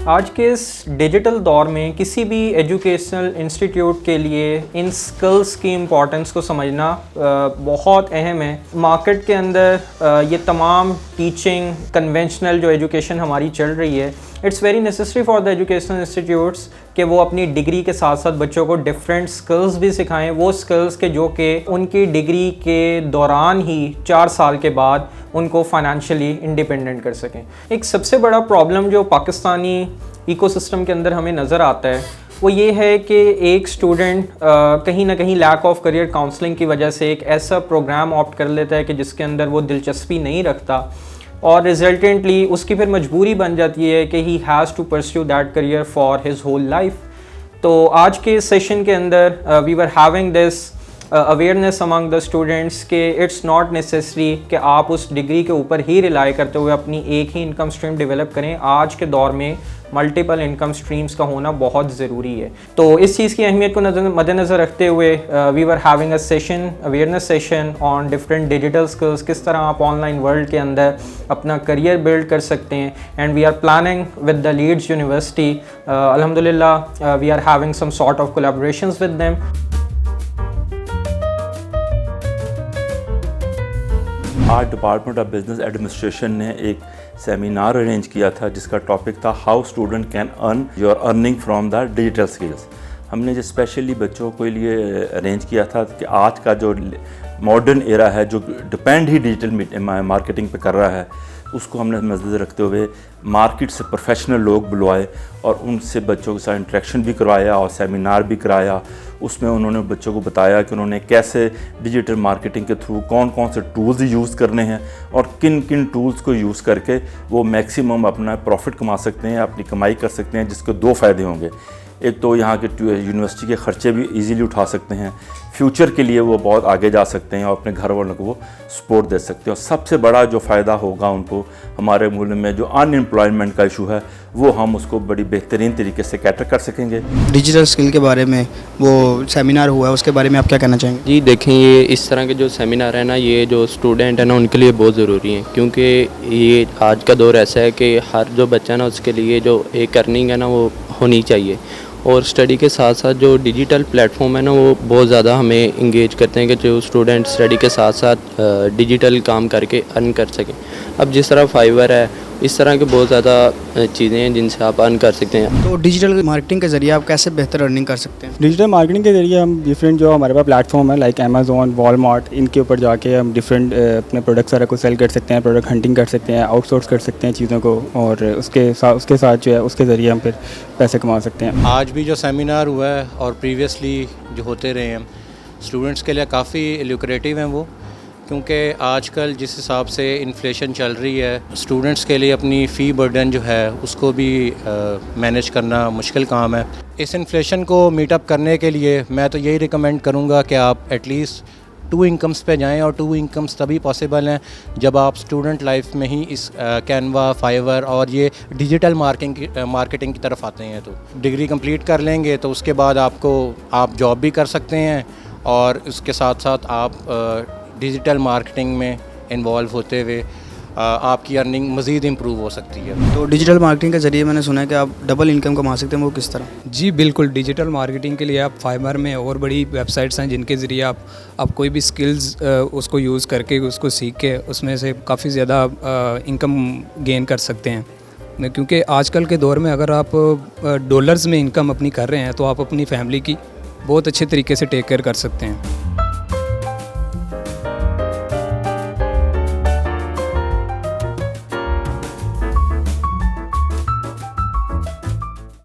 آج کے اس ڈیجیٹل دور میں کسی بھی ایجوکیشنل انسٹیٹیوٹ کے لیے ان سکلز کی امپورٹنس کو سمجھنا بہت اہم ہے. مارکیٹ کے اندر یہ تمام ٹیچنگ کنونشنل جو ایجوکیشن ہماری چل رہی ہے, it's very necessary for the educational institutes کہ وہ اپنی ڈگری کے ساتھ ساتھ بچوں کو ڈفرینٹ سکلز بھی سکھائیں, وہ سکلز کے جو کہ ان کی ڈگری کے دوران ہی 4 سال کے بعد ان کو فائنینشلی انڈیپینڈنٹ کر سکیں. ایک سب سے بڑا پرابلم جو پاکستانی ایکو سسٹم کے اندر ہمیں نظر آتا ہے وہ یہ ہے کہ ایک اسٹوڈنٹ کہیں نہ کہیں لیک آف کریئر کاؤنسلنگ کی وجہ سے ایک ایسا پروگرام آپٹ کر لیتا ہے کہ جس کے اندر وہ دلچسپی نہیں رکھتا, اور ریزلٹنٹلی اس کی پھر مجبوری بن جاتی ہے کہ he has to pursue that career for his whole life. تو آج کے سیشن کے اندر we are having this awareness among the students کہ اٹس ناٹ نیسسری کہ آپ اس ڈگری کے اوپر ہی ریلائی کرتے ہوئے اپنی ایک ہی انکم اسٹریم ڈیولپ کریں. آج کے دور میں ملٹیپل انکم اسٹریمس کا ہونا بہت ضروری ہے. تو اس چیز کی اہمیت کو مد نظر رکھتے ہوئے we are having a session, awareness session on different digital skills, کس طرح آپ آن لائن ورلڈ کے اندر اپنا کریئر بلڈ کر سکتے ہیں. And we are planning with the Leeds university, الحمد للہ we are having some sort of collaborations with them. آج ڈپارٹمنٹ آف بزنس ایڈمنسٹریشن نے ایک سیمینار ارینج کیا تھا جس کا ٹاپک تھا how student can earn your earning from the digital skills. ہم نے جو اسپیشلی بچوں کے لیے ارینج کیا تھا کہ آج کا جو ماڈرن ایرا ہے جو ڈپینڈ ہی ڈیجیٹل مارکیٹنگ پہ کر رہا ہے, اس کو ہم نے مد رکھتے ہوئے مارکیٹ سے پروفیشنل لوگ بلوائے اور ان سے بچوں کے ساتھ انٹریکشن بھی کروایا اور سیمینار بھی کرایا. اس میں انہوں نے بچوں کو بتایا کہ انہوں نے کیسے ڈیجیٹل مارکیٹنگ کے تھرو کون کون سے ٹولز یوز کرنے ہیں اور کن کن ٹولز کو یوز کر کے وہ میکسیمم اپنا پروفٹ کما سکتے ہیں, اپنی کمائی کر سکتے ہیں, جس کے 2 فائدے ہوں گے. ایک تو یہاں کے یونیورسٹی کے خرچے بھی ایزیلی اٹھا سکتے ہیں, فیوچر کے لیے وہ بہت آگے جا سکتے ہیں اور اپنے گھر والوں کو وہ سپورٹ دے سکتے ہیں. اور سب سے بڑا جو فائدہ ہوگا ان کو, ہمارے ملک میں جو ان امپلائمنٹ کا ایشو ہے وہ ہم اس کو بڑی بہترین طریقے سے کیٹر کر سکیں گے. ڈیجیٹل اسکل کے بارے میں وہ سیمینار ہوا ہے, اس کے بارے میں آپ کیا کہنا چاہیں گے؟ جی دیکھیں, یہ اس طرح کے جو سیمینار ہیں نا, یہ جو اسٹوڈنٹ ہیں نا ان کے لیے بہت ضروری ہیں, کیونکہ یہ آج کا دور ایسا ہے کہ ہر جو بچہ نا اس کے لیے جو ایک ارننگ ہے نا وہ ہونی چاہیے. اور اسٹڈی کے ساتھ ساتھ جو ڈیجیٹل پلیٹ فارم ہے نا وہ بہت زیادہ ہمیں انگیج کرتے ہیں کہ جو اسٹوڈنٹ اسٹڈی کے ساتھ ساتھ ڈیجیٹل کام کر کے ارن کر سکیں. اب جس طرح فائیور ہے, اس طرح کے بہت زیادہ چیزیں ہیں جن سے آپ ارن کر سکتے ہیں. تو ڈیجیٹل مارکیٹنگ کے ذریعے آپ کیسے بہتر ارننگ کر سکتے ہیں؟ ڈیجیٹل مارکیٹنگ کے ذریعے ہم ڈفرینٹ جو ہمارے پاس پلیٹ فارم ہے لائک امیزون, والمارٹ, ان کے اوپر جا کے ہم ڈفرینٹ اپنے پروڈکٹس وغیرہ کو سیل کر سکتے ہیں, پروڈکٹ ہنٹنگ کر سکتے ہیں, آؤٹ سورس کر سکتے ہیں چیزوں کو, اور اس کے ساتھ جو ہے اس کے ذریعے ہم پھر پیسے کما سکتے ہیں. آج بھی جو سیمینار ہوا ہے اور پریویسلی جو ہوتے رہے ہیں, اسٹوڈنٹس کے لیے کافی لیوکریٹیو ہیں وہ, کیونکہ آج کل جس حساب سے انفلیشن چل رہی ہے, اسٹوڈنٹس کے لیے اپنی فی برڈن جو ہے اس کو بھی مینیج کرنا مشکل کام ہے. اس انفلیشن کو میٹ اپ کرنے کے لیے میں تو یہی ریکمینڈ کروں گا کہ آپ ایٹ لیسٹ 2 انکمس پہ جائیں, اور 2 انکمس تبھی پاسبل ہیں جب آپ اسٹوڈنٹ لائف میں ہی اس کینوا, فائیور اور یہ ڈیجیٹل مارکیٹنگ کی طرف آتے ہیں. تو ڈگری کمپلیٹ کر لیں گے تو اس کے بعد آپ جاب بھی کر سکتے ہیں, اور اس کے ساتھ ساتھ آپ ڈیجیٹل مارکیٹنگ میں انوالو ہوتے ہوئے آپ کی ارننگ مزید امپروو ہو سکتی ہے. تو ڈیجیٹل مارکیٹنگ کے ذریعے میں نے سنا ہے کہ آپ ڈبل انکم کما سکتے ہیں, وہ کس طرح؟ جی بالکل, ڈیجیٹل مارکیٹنگ کے لیے آپ فائبر میں اور بڑی ویب سائٹس ہیں جن کے ذریعے آپ کوئی بھی سکلز اس کو یوز کر کے, اس کو سیکھ کے اس میں سے کافی زیادہ انکم گین کر سکتے ہیں. کیونکہ آج کل کے دور میں اگر آپ ڈالرز میں انکم اپنی کر رہے ہیں تو آپ اپنی فیملی کی بہت اچھے طریقے سے ٹیک کیئر کر سکتے ہیں.